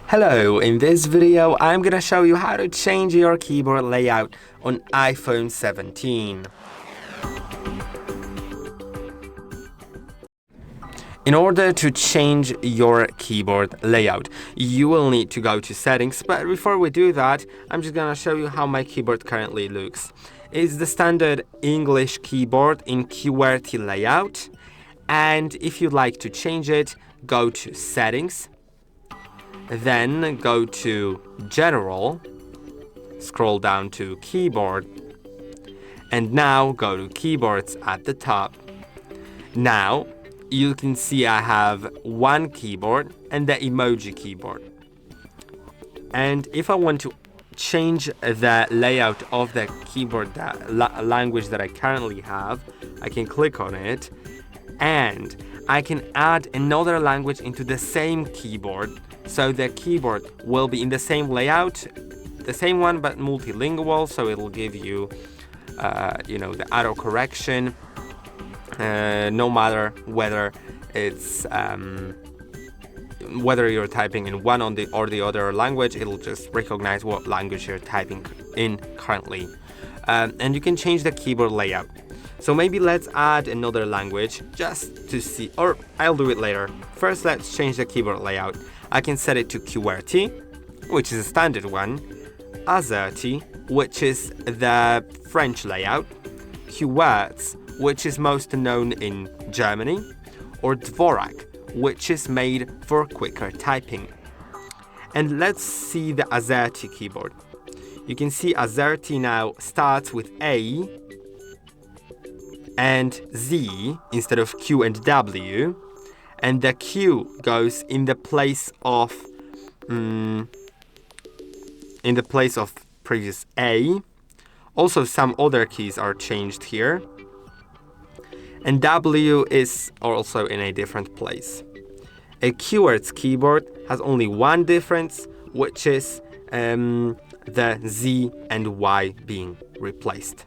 Hello, in this video I'm gonna show you how to change your keyboard layout on iPhone 17. In order to change your keyboard layout, you will need to go to settings, but before we do that, I'm just gonna show you how my keyboard currently looks. It's the standard English keyboard in QWERTY layout, and if you'd like to change it, go to settings, then go to General, scroll down to Keyboard, and now go to Keyboards at the top. Now, you can see I have one keyboard and the emoji keyboard. And if I want to change the layout of the keyboard, language that I currently have, I can click on it, and I can add another language into the same keyboard. So the keyboard will be in the same layout, the same one, but multilingual. So it'll give you, the auto correction, no matter whether it's whether you're typing in one or the other language. It'll just recognize what language you're typing in currently, and you can change the keyboard layout. So maybe let's add another language just to see, or I'll do it later. First, let's change the keyboard layout. I can set it to QWERTY, which is a standard one, AZERTY, which is the French layout, QWERTZ, which is most known in Germany, or Dvorak, which is made for quicker typing. And let's see the AZERTY keyboard. You can see AZERTY now starts with A and Z instead of Q and W, and the Q goes in the place of previous A. Also, some other keys are changed here, and W is also in a different place. A QWERTZ keyboard has only one difference, which is the Z and Y being replaced.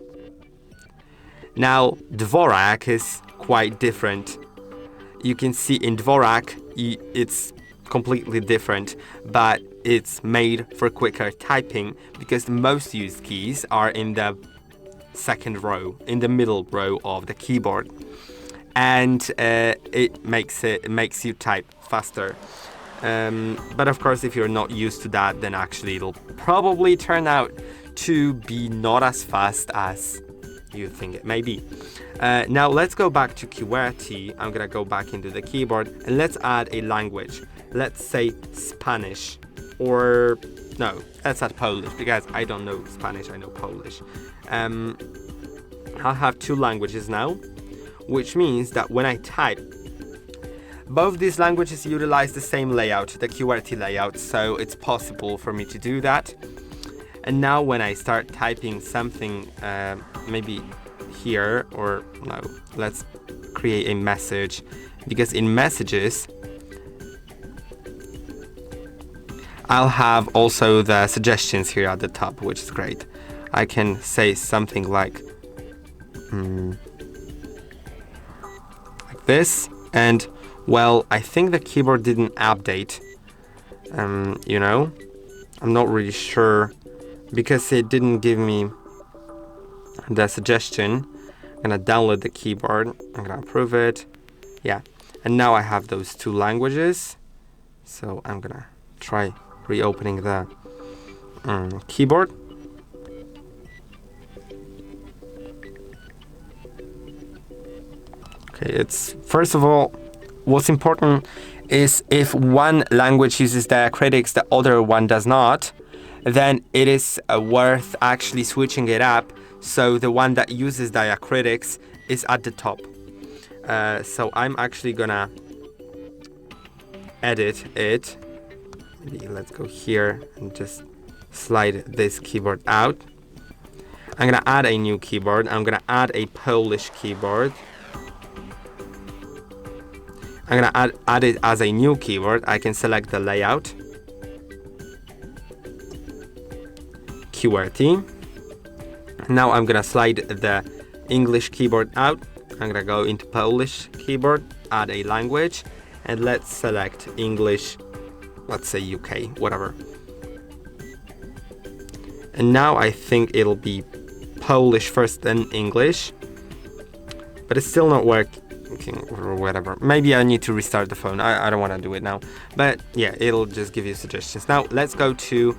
Now, Dvorak is quite different. You can see in Dvorak, it's completely different, but it's made for quicker typing because the most used keys are in the second row, in the middle row of the keyboard. And it makes you type faster. But of course, if you're not used to that, then actually it'll probably turn out to be not as fast as you think it may be. Now let's go back to QWERTY. I'm gonna go back into the keyboard and let's add a language. Let's say Spanish, or no, let's add Polish because I don't know Spanish, I know Polish. I'll have two languages now, which means that when I type, both these languages utilize the same layout, the QWERTY layout, so it's possible for me to do that. And now when I start typing something, maybe here, or no, let's create a message, because in messages, I'll have also the suggestions here at the top, which is great. I can say something like this, and well, I think the keyboard didn't update. I'm not really sure because it didn't give me the suggestion. I'm gonna download the keyboard. I'm gonna approve it. Yeah, and now I have those two languages. So I'm gonna try reopening the keyboard. Okay, it's first of all, what's important is if one language uses diacritics, the other one does not, then it is worth actually switching it up so the one that uses diacritics is at the top. So I'm actually gonna edit it. Maybe let's go here and just slide this keyboard out. I'm gonna add a new keyboard. I'm gonna add a Polish keyboard. I'm gonna add it as a new keyboard. I can select the layout, QWERTY. Now I'm gonna slide the English keyboard out. I'm gonna go into Polish keyboard, add a language, and let's select English let's say UK, whatever. And now I think it'll be Polish first, then English. But it's still not working or whatever. Maybe I need to restart the phone. I don't want to do it now. But yeah, it'll just give you suggestions. Now let's go to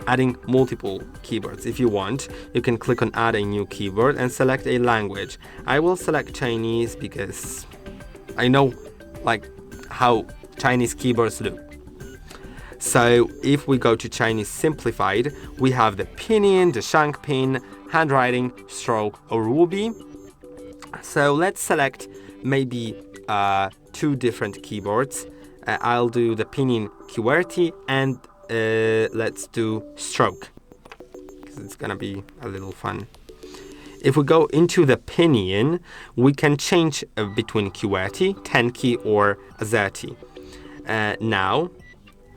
adding multiple keywords. If you want, you can click on add a new keyword and select a language. I will select Chinese because I know like how Chinese keyboards look. So if we go to Chinese simplified, we have the pinyin, the shangpin, handwriting, stroke, or ruby. So let's select maybe 2 different keyboards. I'll do the pinyin QWERTY and let's do stroke, because it's gonna be a little fun. If we go into the pinyin, we can change between QWERTY, 10 key, or AZERTY. Now,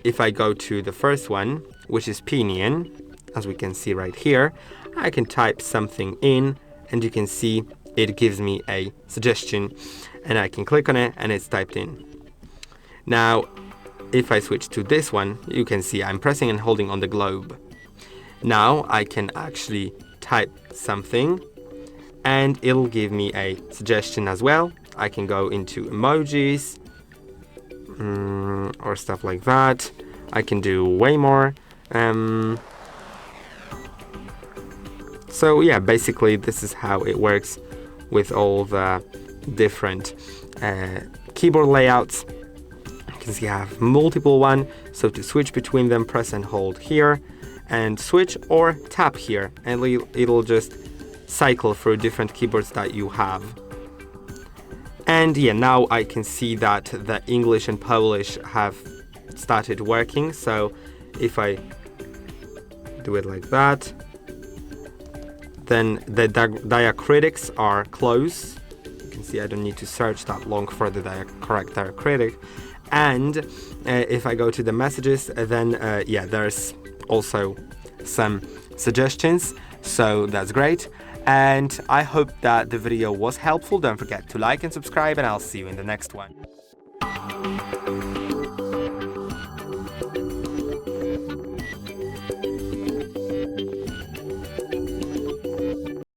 if I go to the first one, which is pinyin, as we can see right here, I can type something in, and you can see it gives me a suggestion, and I can click on it, and it's typed in. Now, if I switch to this one, you can see I'm pressing and holding on the globe. Now I can actually type something, and it'll give me a suggestion as well. I can go into emojis, or stuff like that. I can do way more. So yeah, basically this is how it works with all the different keyboard layouts. You can see I have multiple one, so to switch between them, press and hold here and switch, or tap here, and it'll just cycle through different keyboards that you have. And yeah, now I can see that the English and Polish have started working. So if I do it like that, then the diacritics are close. You can see I don't need to search that long for the correct diacritic. And if I go to the messages, then yeah, there's also some suggestions. So that's great. And I hope that the video was helpful. Don't forget to like and subscribe, and I'll see you in the next one.